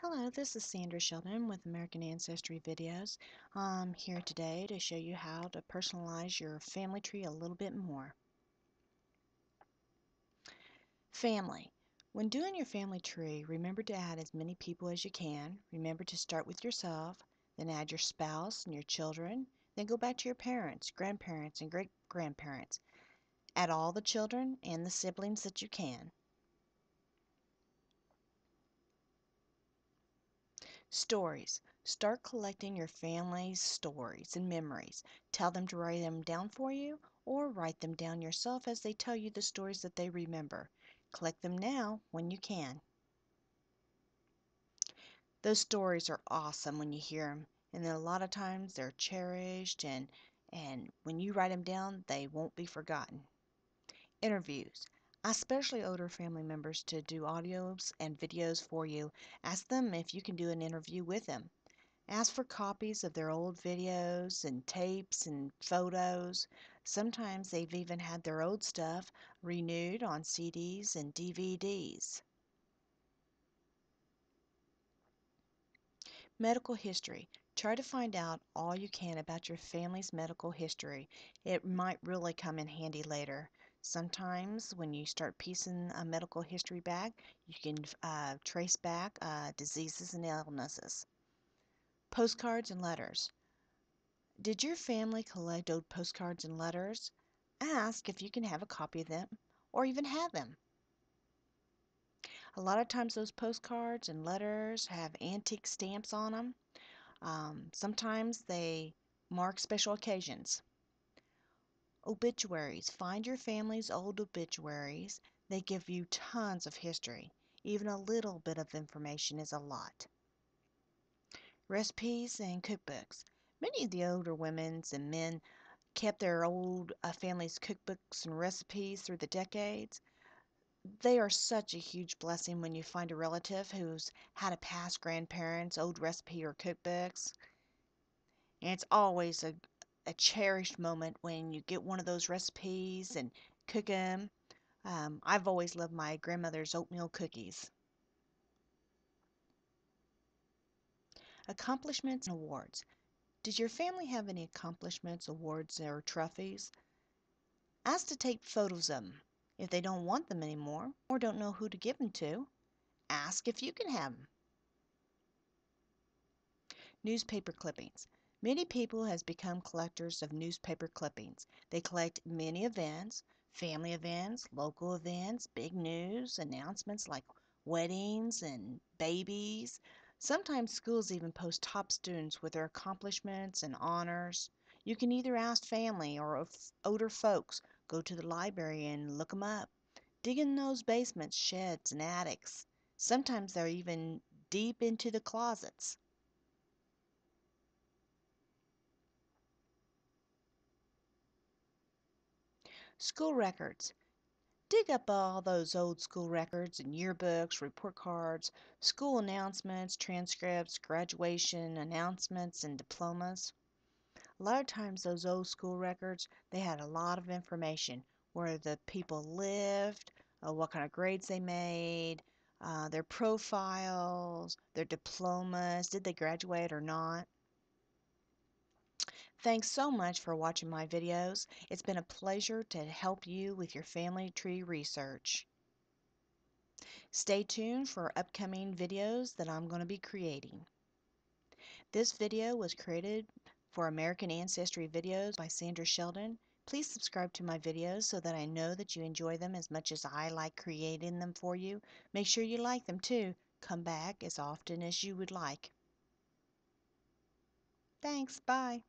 Hello, this is Sandra Sheldon with American Ancestry Videos. I'm here today to show you how to personalize your family tree a little bit more. Family. When doing your family tree, remember to add as many people as you can. Remember to start with yourself, then add your spouse and your children, then go back to your parents, grandparents, and great-grandparents. Add all the children and the siblings that you can. Stories. Start collecting your family's stories and memories. Tell them to write them down for you or write them down yourself as they tell you the stories that they remember. Collect them now when you can. Those stories are awesome when you hear them, and then a lot of times they're cherished and when you write them down, they won't be forgotten. Interviews. Ask especially older family members to do audios and videos for you. Ask them if you can do an interview with them. Ask for copies of their old videos and tapes and photos. Sometimes they've even had their old stuff renewed on CDs and DVDs. Medical history. Try to find out all you can about your family's medical history. It might really come in handy later. Sometimes when you start piecing a medical history back, you can trace back diseases and illnesses. Postcards and letters. Did your family collect old postcards and letters? Ask if you can have a copy of them or even have them. A lot of times those postcards and letters have antique stamps on them. Sometimes they mark special occasions. Obituaries. Find your family's old obituaries. They give you tons of history. Even a little bit of information is a lot. Recipes and cookbooks. Many of the older women and men kept their old family's cookbooks and recipes through the decades. They are such a huge blessing when you find a relative who's had a past grandparent's old recipe or cookbooks. And it's always a cherished moment when you get one of those recipes and cook them. I've always loved my grandmother's oatmeal cookies. Accomplishments and awards. Did your family have any accomplishments, awards, or trophies? Ask to take photos of them. If they don't want them anymore or don't know who to give them to, ask if you can have them. Newspaper clippings. Many people has become collectors of newspaper clippings. They collect many events, family events, local events, big news, announcements like weddings and babies. Sometimes schools even post top students with their accomplishments and honors. You can either ask family or older folks, go to the library and look them up. Dig in those basements, sheds, and attics. Sometimes they're even deep into the closets. School records. Dig up all those old school records and yearbooks, report cards, school announcements, transcripts, graduation announcements, and diplomas. A lot of times those old school records, they had a lot of information, where the people lived, what kind of grades they made, their profiles, their diplomas, did they graduate or not. Thanks so much for watching my videos. It's been a pleasure to help you with your family tree research. Stay tuned for upcoming videos that I'm going to be creating. This video was created for American Ancestry Videos by Sandra Sheldon. Please subscribe to my videos so that I know that you enjoy them as much as I like creating them for you. Make sure you like them too. Come back as often as you would like. Thanks. Bye.